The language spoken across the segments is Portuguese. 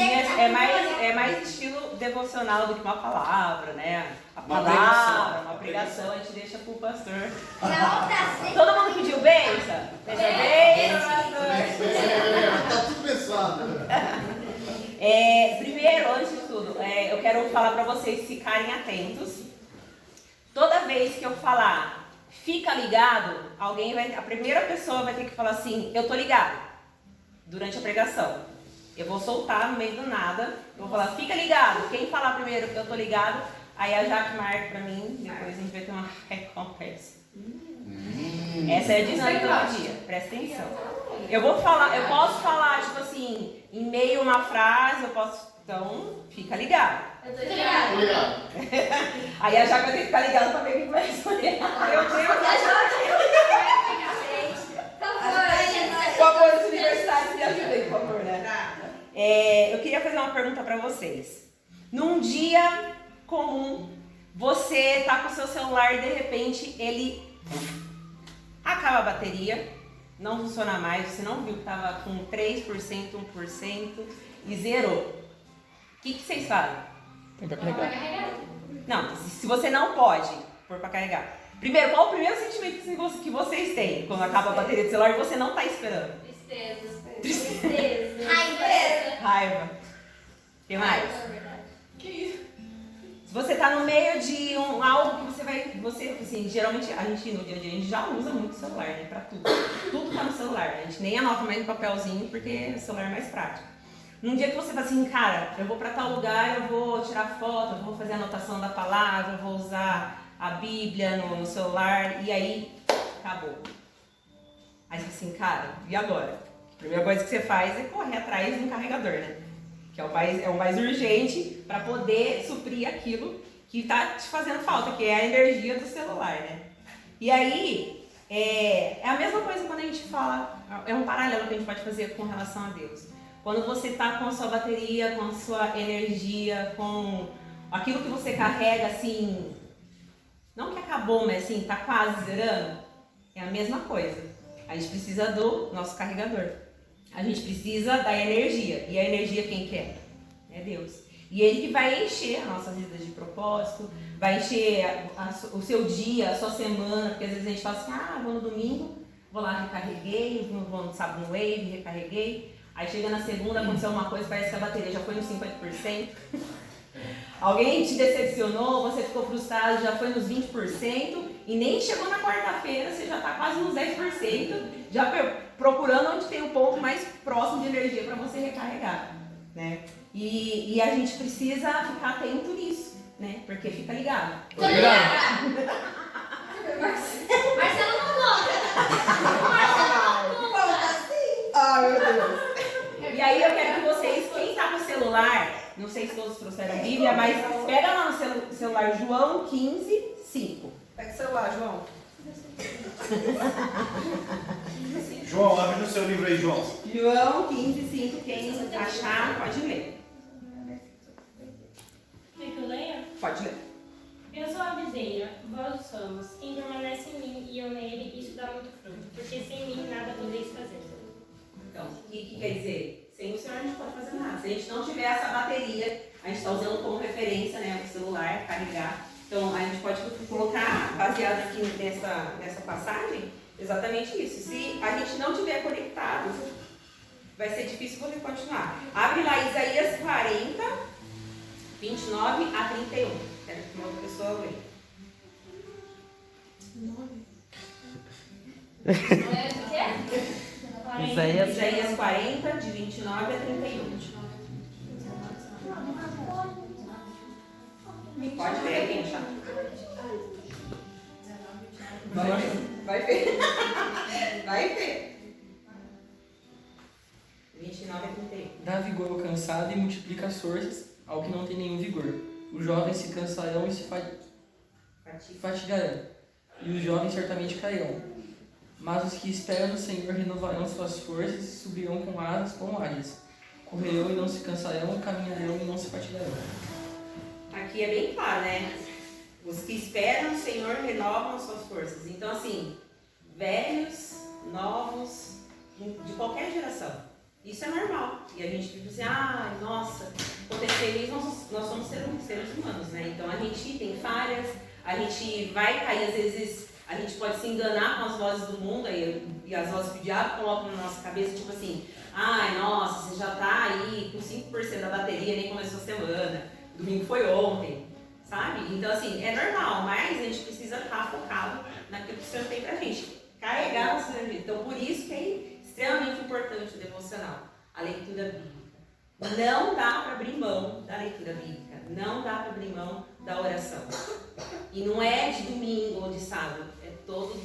dia é mais estilo devocional do que uma palavra, né? A palavra, uma pregação, a gente deixa pro pastor. Todo mundo pediu bênção? Seja bênção, pastor. Tá tudo pensado. Primeiro, antes de tudo, eu quero falar para vocês ficarem atentos. Toda vez que eu falar, fica ligado, a primeira pessoa vai ter que falar assim, eu tô ligado, durante a pregação. Eu vou soltar no meio do nada, eu vou falar, fica ligado. Quem falar primeiro, eu tô ligado, aí a Jaque marca pra mim, depois a gente vai ter uma recompensa. Essa é a dinâmica do dia, presta atenção. Eu posso falar, tipo assim, em meio a uma frase, então, fica ligado. Eu tô ligado. Aí a Jaque vai ter que ficar ligada pra ver quem vai responder. Meu Deus, a Jaque. Por favor, os universitários me ajudem, por favor, né? Eu queria fazer uma pergunta pra vocês. Num dia comum, você tá com o seu celular e de repente ele acaba a bateria, não funciona mais, você não viu que tava com 3%, 1% e zerou. O que vocês fazem? Tenta carregar. Não, se você não pode pôr pra carregar. Primeiro, qual o primeiro sentimento que vocês têm quando acaba a bateria do celular e você não tá esperando? Tristeza. Raiva. O que mais? Que isso? Se você tá no meio de algo que você assim, geralmente a gente no dia a dia a gente já usa muito o celular, né, pra tudo. Tudo tá no celular, a gente nem anota mais no papelzinho porque o celular é mais prático. Num dia que você fala assim, cara, eu vou pra tal lugar, eu vou tirar foto, eu vou fazer a anotação da palavra, eu vou usar a Bíblia no celular, e aí, acabou. Aí você fala assim, cara, e agora? A primeira coisa que você faz é correr atrás de um carregador, né? Que é o mais urgente para poder suprir aquilo que tá te fazendo falta, que é a energia do celular, né? E aí, é a mesma coisa quando a gente fala, é um paralelo que a gente pode fazer com relação a Deus. Quando você tá com a sua bateria, com a sua energia, com aquilo que você carrega, assim, não que acabou, mas assim, tá quase zerando, é a mesma coisa. A gente precisa do nosso carregador. A gente precisa da energia. E a energia quem quer? É Deus. E Ele que vai encher a nossa vida de propósito, vai encher o seu dia, a sua semana, porque às vezes a gente fala assim, vou no domingo, vou lá, recarreguei, vou no sábado no Wave, recarreguei. Aí chega na segunda, aconteceu uma coisa, parece que a bateria já foi nos 50%. Alguém te decepcionou, você ficou frustrado, já foi nos 20% e nem chegou na quarta-feira, você já está quase nos 10%, já procurando onde tem um ponto mais próximo de energia para você recarregar, né? E a gente precisa ficar atento nisso, né? Porque fica ligado. Marcelo não conta. Ai, meu Deus. E aí eu quero que vocês, quem está com o celular, não sei se todos trouxeram a Bíblia, mas pega lá no celular João 15, 5. Pega o celular, João. João, abre no seu livro aí, João. João 15, 5, quem achar pode ler. Quer que eu leia? Pode ler. Eu sou a videira, vós os ramos. Quem permanece em mim e eu nele, isso dá muito fruto, porque sem mim nada podeis fazer. Então, o que quer dizer? Sem o Senhor a gente não pode fazer nada. Se a gente não tiver essa bateria, a gente está usando como referência, né, o celular, carregar. Então, a gente pode colocar, baseado aqui nessa passagem, exatamente isso. Se a gente não tiver conectado, vai ser difícil você continuar. Abre lá Isaías 40, 29 a 31. Quero que uma outra pessoa leia. Isaías 40, de 29 a 31. Pode ver, quem achar. Vai ver. Vai ver. 29 a 31. Dá vigor ao cansado e multiplica as forças ao que não tem nenhum vigor. Os jovens se cansarão e se fatigarão, e os jovens certamente cairão. Mas os que esperam no Senhor renovarão suas forças e subirão com asas como águias. Correrão e não se cansarão, caminharão e não se fatigarão. Aqui é bem claro, né? Os que esperam no Senhor renovam suas forças. Então, assim, velhos, novos, de qualquer geração. Isso é normal. E a gente fica assim, nossa, aconteceu isso, nós somos seres humanos, né? Então a gente tem falhas, a gente vai cair, às vezes a gente pode se enganar com as vozes do mundo e as vozes que o diabo coloca na nossa cabeça, tipo assim, nossa, você já tá aí com 5% da bateria, nem começou a semana, domingo foi ontem, sabe? Então assim, é normal, mas a gente precisa estar focado naquilo que o Senhor tem pra gente, carregar nossa vida. Então por isso que é extremamente importante o devocional, a leitura bíblica. Não dá para abrir mão da leitura bíblica, não dá para abrir mão da oração. E não é de domingo ou de sábado, é todo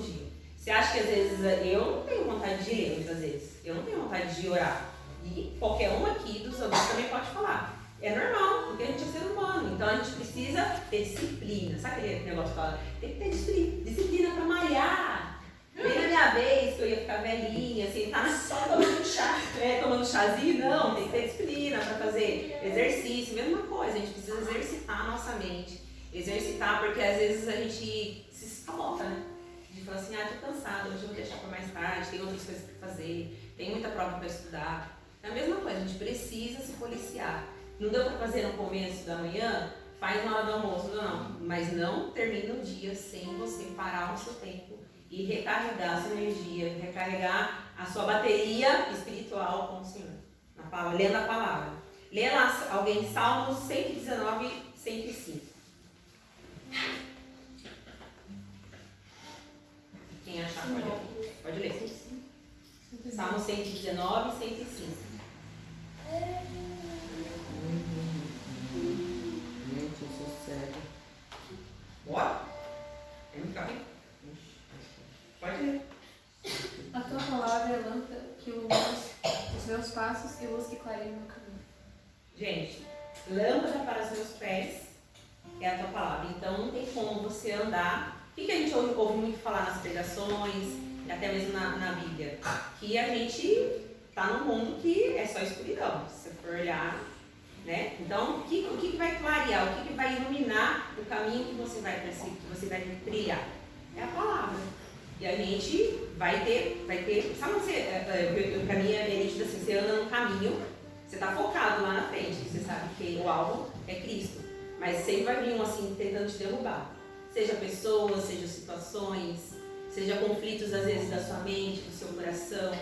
dia. Você acha que às vezes eu não tenho vontade de ler, muitas vezes, eu não tenho vontade de orar. E qualquer um aqui dos adultos também pode falar. É normal, porque a gente é ser humano, então a gente precisa ter disciplina. Sabe aquele negócio que fala? Tem que ter disciplina para malhar. Bem na minha vez, que eu ia ficar velhinha, assim, tá só tomando chá. Tomando chazinho, não, tem que ter disciplina para fazer exercício, mesma coisa, a gente precisa exercitar a nossa mente. Exercitar, porque às vezes a gente se sabota, né? De falar assim, tô cansada, hoje eu vou deixar para mais tarde, tem outras coisas para fazer, tem muita prova para estudar. É a mesma coisa, a gente precisa se policiar. Não deu para fazer no começo da manhã, faz na hora do almoço, não. Mas não termina o dia sem você parar o seu tempo e recarregar a sua energia, recarregar a sua bateria espiritual com o Senhor, lendo a palavra. Lê lá alguém Salmos 119, 105. Quem achar pode ler. Salmos 119, 105. Gente, eu sou cego. Bora? Tem muito capítulo? Pode ler. A tua palavra é lâmpada que ilumina os meus passos e luz que clareia o meu caminho. Gente, lâmpada para os meus pés é a tua palavra. Então não tem como você andar. O que a gente ouve muito falar nas pregações, até mesmo na Bíblia? Que a gente está num mundo que é só escuridão. Se você for olhar, né? Então, o que vai clarear, o que vai iluminar o caminho que você vai trilhar? É a palavra. E a gente vai ter, sabe quando o caminho é nítido assim, você anda no caminho, você está focado lá na frente, você sabe que o alvo é Cristo, mas sempre vai vir um assim tentando te derrubar, seja pessoas, seja situações, seja conflitos às vezes da sua mente, do seu coração,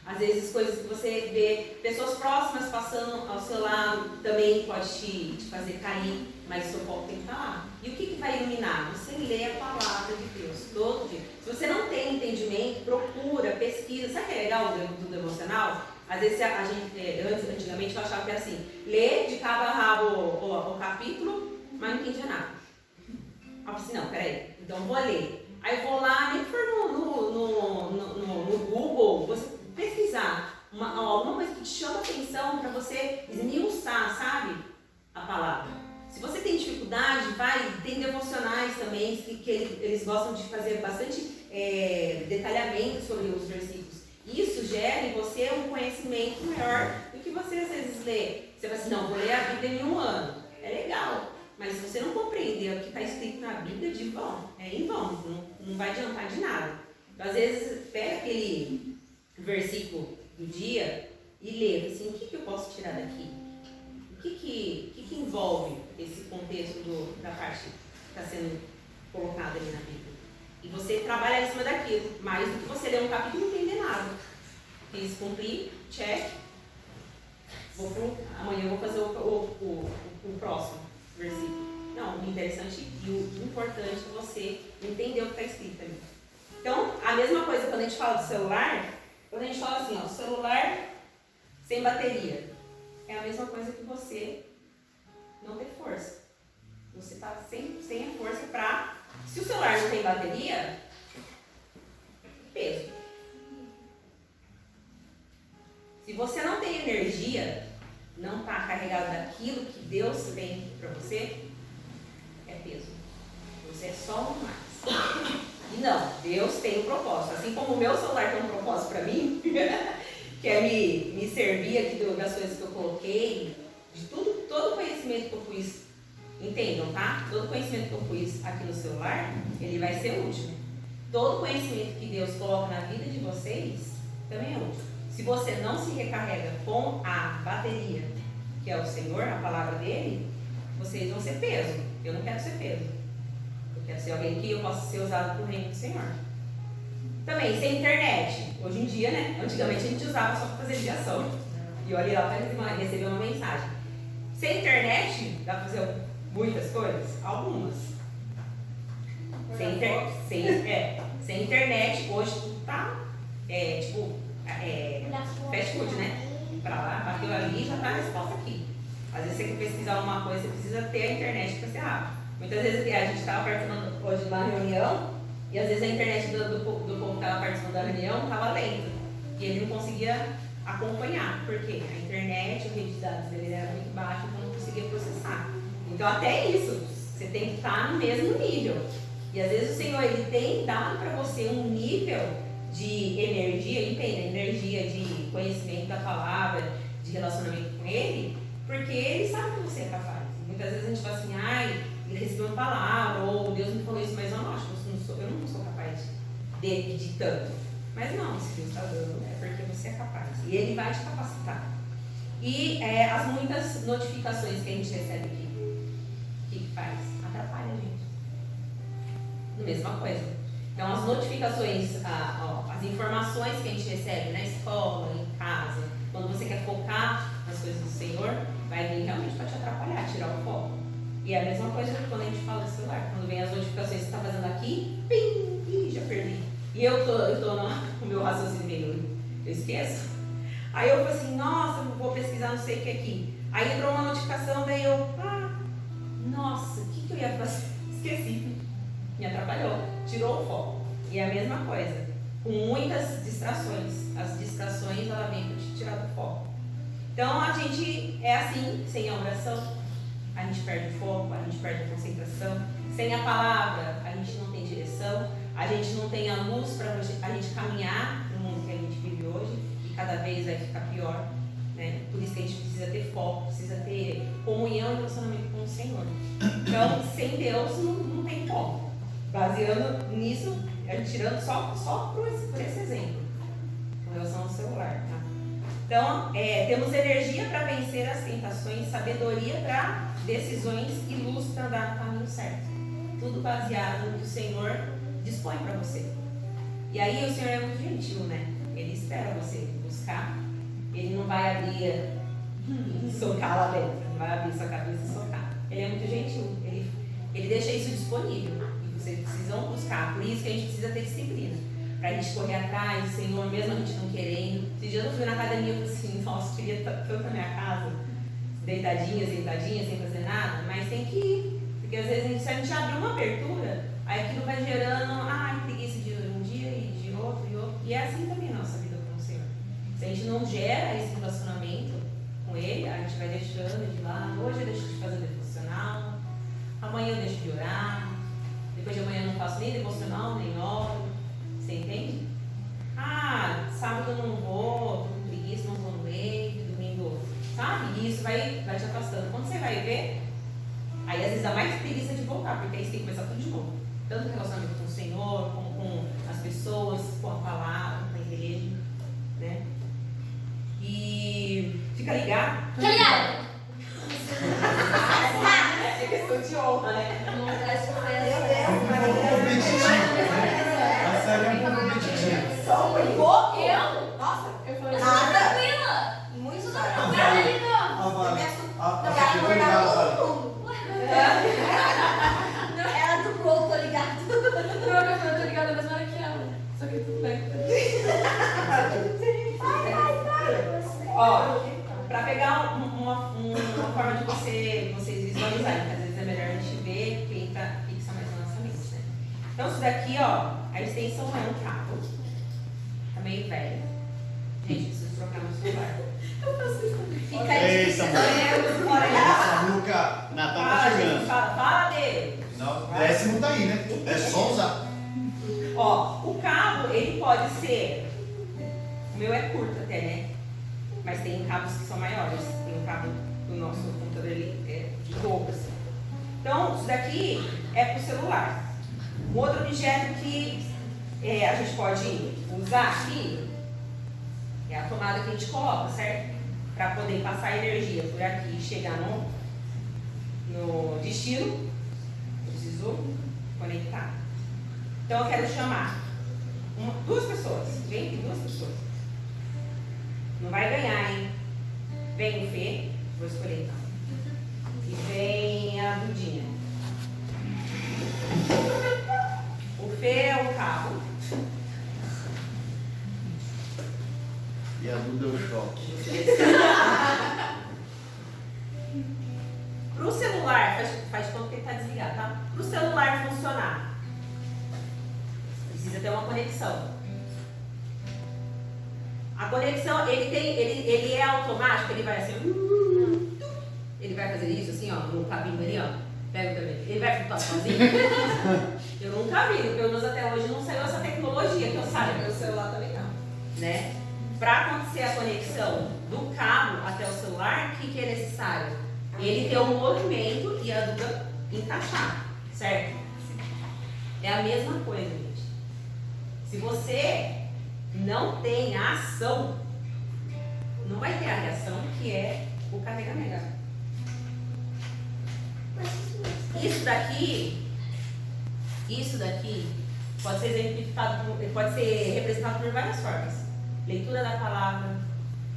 às vezes coisas que você vê, pessoas próximas passando ao seu lado, também pode te fazer cair, mas o seu foco tem que estar lá. E o que vai iluminar? Você lê a palavra de Deus todo dia. Se você não tem entendimento, procura, pesquisa. Sabe o que é legal do devocional? Às vezes antigamente eu achava que era assim, lê de cabo a rabo o capítulo, mas não entendia nada. Eu falei assim, não, peraí, então eu vou ler. Aí eu vou lá, nem que for no Google, você pesquisar alguma coisa que te chama a atenção para você esmiuçar, sabe? A palavra. Se você tem dificuldade, tem devocionais também, que eles gostam de fazer bastante detalhamento sobre os versículos. Isso gera em você um conhecimento maior do que você às vezes lê. Você vai assim, não, vou ler a Bíblia em um ano. É legal, mas se você não compreender o que está escrito na Bíblia, de vão, é em vão, não vai adiantar de nada. Então, às vezes, pega aquele versículo do dia e lê, assim, o que eu posso tirar daqui? O que envolve esse contexto da parte que está sendo colocada ali na Bíblia? E você trabalha em cima daquilo, mais do que você ler um capítulo e não entender nada. Fiz cumprir, check. Amanhã eu vou fazer o próximo versículo. Não, o interessante e o importante é você entender o que está escrito ali. Então, a mesma coisa quando a gente fala do celular, quando a gente fala assim, celular sem bateria, é a mesma coisa que você não ter força. Você está sem a força para... Se o celular não tem bateria, peso. Se você não tem energia, não está carregado daquilo que Deus tem para você, é peso. Você é só um mais. E não, Deus tem um propósito. Assim como o meu celular tem um propósito para mim, que é me servir aqui das coisas que eu coloquei, de todo o conhecimento que eu pus. Entendam, tá? Todo conhecimento que eu pus aqui no celular, ele vai ser útil. Todo conhecimento que Deus coloca na vida de vocês, também é útil. Se você não se recarrega com a bateria, que é o Senhor, a palavra dele, vocês vão ser peso. Eu não quero ser peso. Eu quero ser alguém que eu possa ser usado para o reino do Senhor. Também, sem internet. Hoje em dia, né? Antigamente a gente usava só para fazer ligação. E olha lá para receber uma mensagem. Sem internet, dá para fazer muitas coisas? Algumas. Sem internet, hoje tudo tá, fast food, né? Pra lá, bateu ali, já tá a resposta aqui. Às vezes você quer pesquisar alguma coisa, você precisa ter a internet para ser rápido. Muitas vezes a gente estava participando hoje de uma reunião e às vezes a internet do povo que estava participando da reunião estava lenta. E ele não conseguia acompanhar. Por quê? A internet, o rede de dados dele era muito baixo, então não conseguia processar. Então até isso, você tem que estar no mesmo nível. E às vezes o Senhor ele tem dado para você um nível de energia, energia de conhecimento da palavra, de relacionamento com Ele, porque Ele sabe que você é capaz. Muitas vezes a gente fala assim, ai, ele recebeu uma palavra, ou Deus me falou isso, mas eu não acho, eu não sou capaz de pedir tanto. Mas não, se Deus está dando, é porque você é capaz. E Ele vai te capacitar. E as muitas notificações que a gente recebe aqui, o que faz? Atrapalha a gente. Mesma coisa. Então, as notificações, as informações que a gente recebe na escola, em casa, quando você quer focar nas coisas do Senhor, vai vir realmente para te atrapalhar, tirar o foco. E é a mesma coisa que quando a gente fala do celular. Quando vem as notificações que você está fazendo aqui, pim, ih, já perdi. E eu tô no meu raciocínio meio, eu esqueço. Aí eu falo assim, nossa, eu vou pesquisar não sei o que aqui. Aí entrou uma notificação, daí eu, nossa, o que eu ia fazer? Esqueci. Me atrapalhou, tirou o foco. E é a mesma coisa, com muitas distrações. As distrações, ela vem para te tirar do foco. Então, a gente é assim, sem a oração, a gente perde o foco, a gente perde a concentração. Sem a palavra, a gente não tem direção, a gente não tem a luz para a gente caminhar no mundo que a gente vive hoje, e cada vez vai ficar pior. Né? Por isso que a gente precisa ter foco, precisa ter comunhão e relacionamento com o Senhor. Então, sem Deus, não tem como. Baseando nisso, a gente tirando só por esse exemplo, com relação ao celular. Tá? Então, temos energia para vencer as tentações, sabedoria para decisões e luz para andar no caminho certo. Tudo baseado no que o Senhor dispõe para você. E aí o Senhor é muito gentil, né? Ele espera você buscar. Ele não vai abrir e socar lá dentro. Não vai abrir sua cabeça e socar. Ele é muito gentil. Ele deixa isso disponível. E vocês precisam buscar. Por isso que a gente precisa ter disciplina. Pra gente correr atrás do Senhor, mesmo a gente não querendo. Esse dia eu fui na academia e falei assim, nossa, queria tanto na minha casa. Deitadinha, sem fazer nada. Mas tem que ir. Porque às vezes se a gente abrir uma abertura, aí aquilo vai gerando, preguiça de um dia e de outro e outro. E é assim também a nossa vida com o Senhor. Se a gente não gera esse relacionamento com Ele, a gente vai deixando de lado. Hoje eu deixo de fazer devocional, amanhã eu deixo de orar, depois de amanhã eu não faço nem devocional, nem oro. Você entende? Sábado eu não vou, tô com preguiça, não vou no leite, domingo, sabe? E isso vai te afastando. Quando você vai ver, aí às vezes dá mais preguiça de voltar, porque aí você tem que começar tudo de novo. Tanto relacionamento com o Senhor, como com as pessoas, com a palavra, com a igreja, né? E fica ligado? Fica ligado! É questão de honra, né? Não traz A série é um pouco competitiva. Só um pouco? Eu? Nossa, eu falei Tranquila! Muito tranquila! Ficou ligado, sabe? Ela dublou, tô ligado. Não, eu tô ligada na mesma hora que ela. Só que tudo bem. Ó, pra pegar uma forma de vocês visualizarem, que às vezes é melhor a gente ver quem fixa mais na nossa mente, né? Então isso daqui, ó, a extensão é um cabo. Tá meio velho. Gente, preciso trocar meu celular. Eu faço isso também. Fica aí. Ei, Samuel. Samuca, Natal tá chegando. Fala dele. Não, o décimo tá aí, né? É só usar. Ó, o cabo, ele pode ser... O meu é curto até, né? Mas tem cabos que são maiores. Tem um cabo do nosso computador ali, de roupa, assim. Então, isso daqui é pro celular. Um outro objeto que a gente pode usar aqui É a tomada que a gente coloca, certo? Para poder passar energia por aqui e chegar no destino, eu preciso conectar. Então eu quero chamar duas pessoas. Vem aqui, duas pessoas. Não vai ganhar, hein? Vem o Fê, vou escolher então. E vem a Dudinha. O Fê é o carro. E a Duda é o choque. Para o celular, faz de conta que ele está desligado, tá? Para o celular funcionar, precisa ter uma conexão. A conexão, ele é automático, ele vai assim, ele vai fazer isso assim, ó, no cabinho ali, ó. Pega também. Ele vai flutuar sozinho? Eu nunca vi, pelo menos até hoje não saiu essa tecnologia que eu saiba. Meu celular também não. Né? Para acontecer a conexão do cabo até o celular, o que é necessário? Ele ter um movimento e a Duda encaixar, certo? É a mesma coisa, gente. Se você não tem a ação, não vai ter a reação, que é o carregamento. Isso daqui pode ser exemplificado, pode ser representado por várias formas. Leitura da palavra,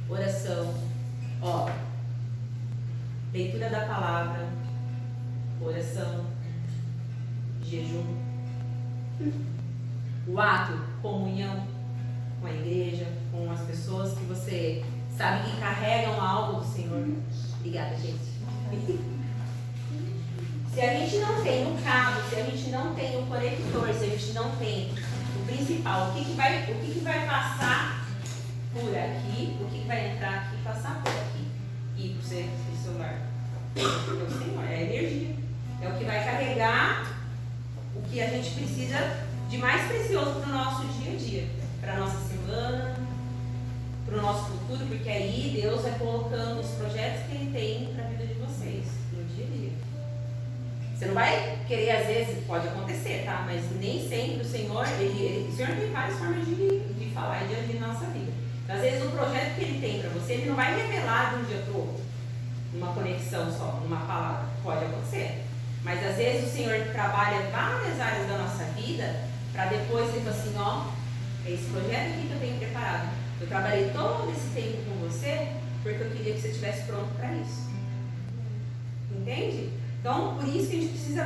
oração, ó. Leitura da palavra, oração, jejum. O ato, comunhão com a igreja, com as pessoas que você sabe que carregam algo do Senhor. Obrigada, gente. Se a gente não tem o cabo, se a gente não tem o conector, se a gente não tem o principal, o que vai passar por aqui, o que vai entrar aqui e passar por aqui e para o seu celular? É o Senhor, é a energia. É o que vai carregar o que a gente precisa de mais precioso para o nosso dia a dia, para a nossa semana, para o nosso futuro, porque aí Deus vai colocando os projetos que Ele tem para a vida de vocês, no dia a dia. Você não vai querer, às vezes, pode acontecer, tá? Mas nem sempre o Senhor, o Senhor tem várias formas de falar e de agir na nossa vida. Então, às vezes, o projeto que Ele tem para você, Ele não vai revelar de um dia para o outro, numa conexão só, numa palavra. Pode acontecer. Mas, às vezes, o Senhor trabalha várias áreas da nossa vida para depois Ele falar assim, ó, é esse projeto aqui que eu tenho preparado. Eu trabalhei todo esse tempo com você porque eu queria que você estivesse pronto para isso. Entende? Então, por isso que a gente precisa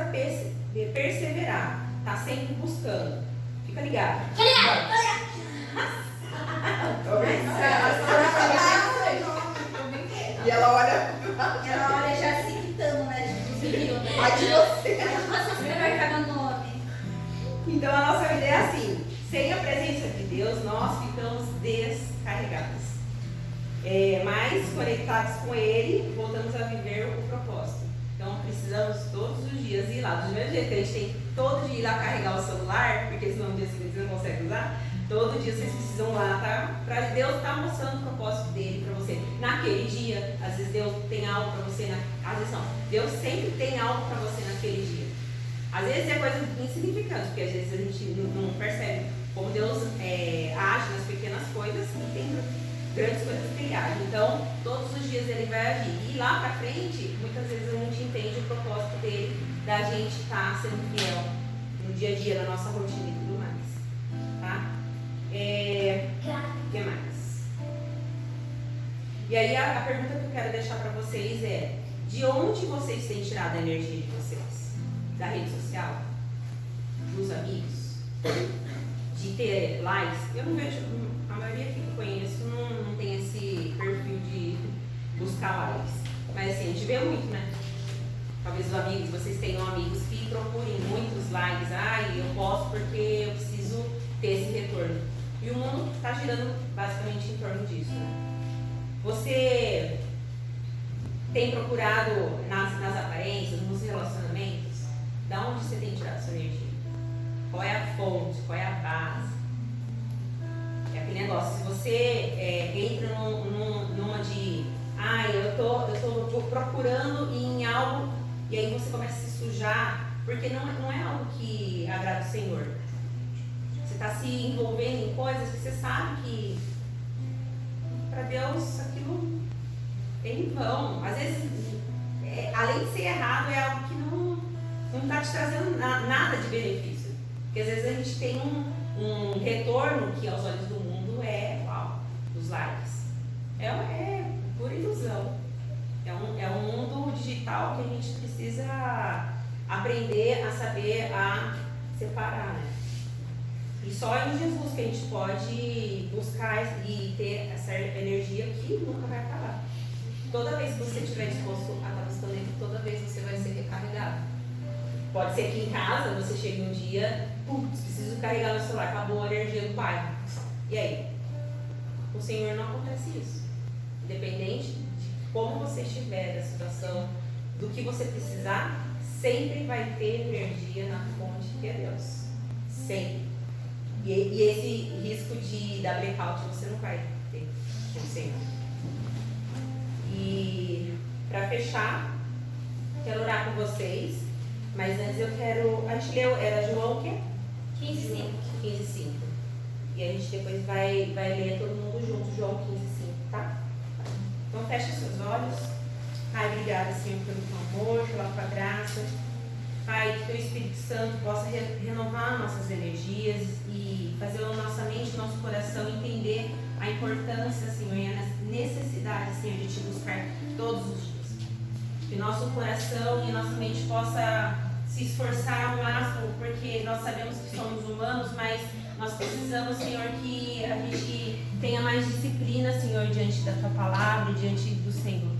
perseverar. Tá sempre buscando. Fica ligado. E ela olha. Ela olha já se quitando, né? Dos meninos. Ai de você. Você vai cada nome. Então, a nossa vida é assim. Sem a presença de Deus, nós ficamos descarregados. Mas conectados com Ele, voltamos a viver o propósito. Então, precisamos todos os dias ir lá. Do mesmo jeito que a gente tem que todo dia ir lá carregar o celular, porque senão no dia seguinte você não consegue usar, todo dia vocês precisam ir lá, tá? Para Deus estar mostrando o propósito dele para você. Naquele dia, às vezes Deus tem algo para você, às vezes não. Deus sempre tem algo para você naquele dia. Às vezes é coisa insignificante, porque às vezes a gente não percebe como Deus age nas pequenas coisas e tem grandes coisas que Ele age. Então, todos os dias Ele vai agir. E lá pra frente, muitas vezes a gente entende o propósito dele, da gente estar sendo fiel no dia a dia, na nossa rotina e tudo mais. Tá? O que mais? E aí a pergunta que eu quero deixar para vocês é: de onde vocês têm tirado a energia de vocês? Da rede social? Dos amigos? De ter likes? Eu não vejo, a maioria que eu conheço não tem esse perfil de buscar likes. Mas assim, a gente vê muito, né? Talvez os amigos, vocês tenham amigos que procurem muitos likes. Eu posto porque eu preciso ter esse retorno. E o mundo está girando basicamente em torno disso, né? Você tem procurado nas aparências, nos relacionamentos, da onde você tem tirado sua energia? Qual é a fonte? Qual é a base? É aquele negócio, se você entra numa de eu tô procurando em algo, e aí você começa a se sujar, porque não é algo que agrada o Senhor. Você está se envolvendo em coisas que você sabe que para Deus aquilo é em vão. Às vezes, além de ser errado, é algo que não está te trazendo nada de benefício. Porque às vezes a gente tem um retorno que aos olhos do mundo é os likes. É pura ilusão. É um mundo digital que a gente precisa aprender a saber a separar, né? E só em Jesus que a gente pode buscar e ter essa energia que nunca vai acabar. Toda vez que você estiver disposto a estar buscando ele, toda vez você vai ser recarregado. Pode ser que em casa você chegue um dia, preciso carregar meu celular, acabou a energia do bairro. E aí? Com o Senhor não acontece isso. Independente de como você estiver, da situação, do que você precisar, sempre vai ter energia na fonte que é Deus. Sempre. E esse risco de dar blackout você não vai ter com o Senhor. E para fechar, quero orar com vocês, mas antes eu quero. A gente leu, era João o quê? 15:5. E a gente depois vai ler todo mundo junto, João 15:5, tá? Então fecha seus olhos. Pai, obrigada, Senhor, pelo teu amor, pela tua graça. Pai, que teu Espírito Santo possa renovar nossas energias e fazer a nossa mente, nosso coração entender a importância, Senhor, e a necessidade, Senhor, de te buscar todos os dias. Que nosso coração e nossa mente possa se esforçar ao máximo, porque nós sabemos que somos humanos, mas nós precisamos, Senhor, que a gente tenha mais disciplina, Senhor, diante da tua palavra, diante do Senhor.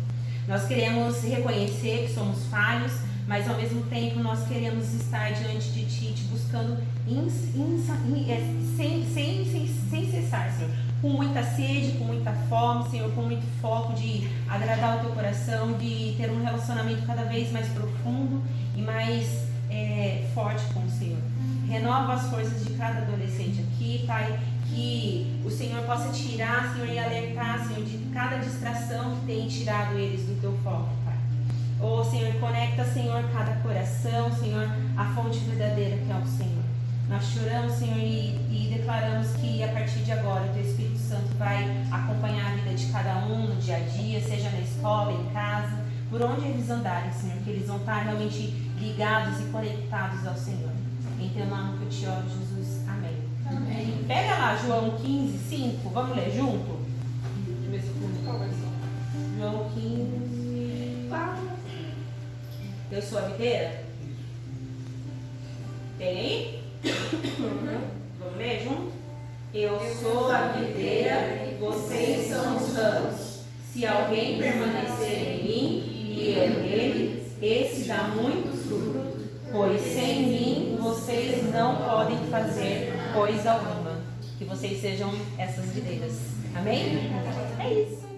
Nós queremos reconhecer que somos falhos, mas ao mesmo tempo nós queremos estar diante de Ti, te buscando sem cessar, Senhor. Com muita sede, com muita fome, Senhor, com muito foco de agradar o Teu coração, de ter um relacionamento cada vez mais profundo e mais forte com o Senhor. Renova as forças de cada adolescente aqui, Pai, que o Senhor possa tirar, Senhor, e alertar, Senhor, de cada distração que tem tirado eles do Teu foco, Pai. Oh, Senhor, conecta, Senhor, cada coração, Senhor, a fonte verdadeira que é o Senhor. Nós choramos, Senhor, e declaramos que a partir de agora o Teu Espírito Santo vai acompanhar a vida de cada um no dia a dia, seja na escola, em casa, por onde eles andarem, Senhor, que eles vão estar realmente ligados e conectados ao Senhor. Em Teu nome que eu te oro, Jesus. Amém. Amém. Pega lá João 15:5, vamos ler junto? Deixa eu ver se eu pulo qual versão. João 15:4. Eu sou a videira? Tem aí? Vamos ler junto? Eu sou a videira e vocês são os ramos. Se alguém permanecer em mim e eu nele, esse dá muito fruto, pois sem mim vocês não podem fazer coisa alguma. Que vocês sejam essas videiras. Amém? É isso.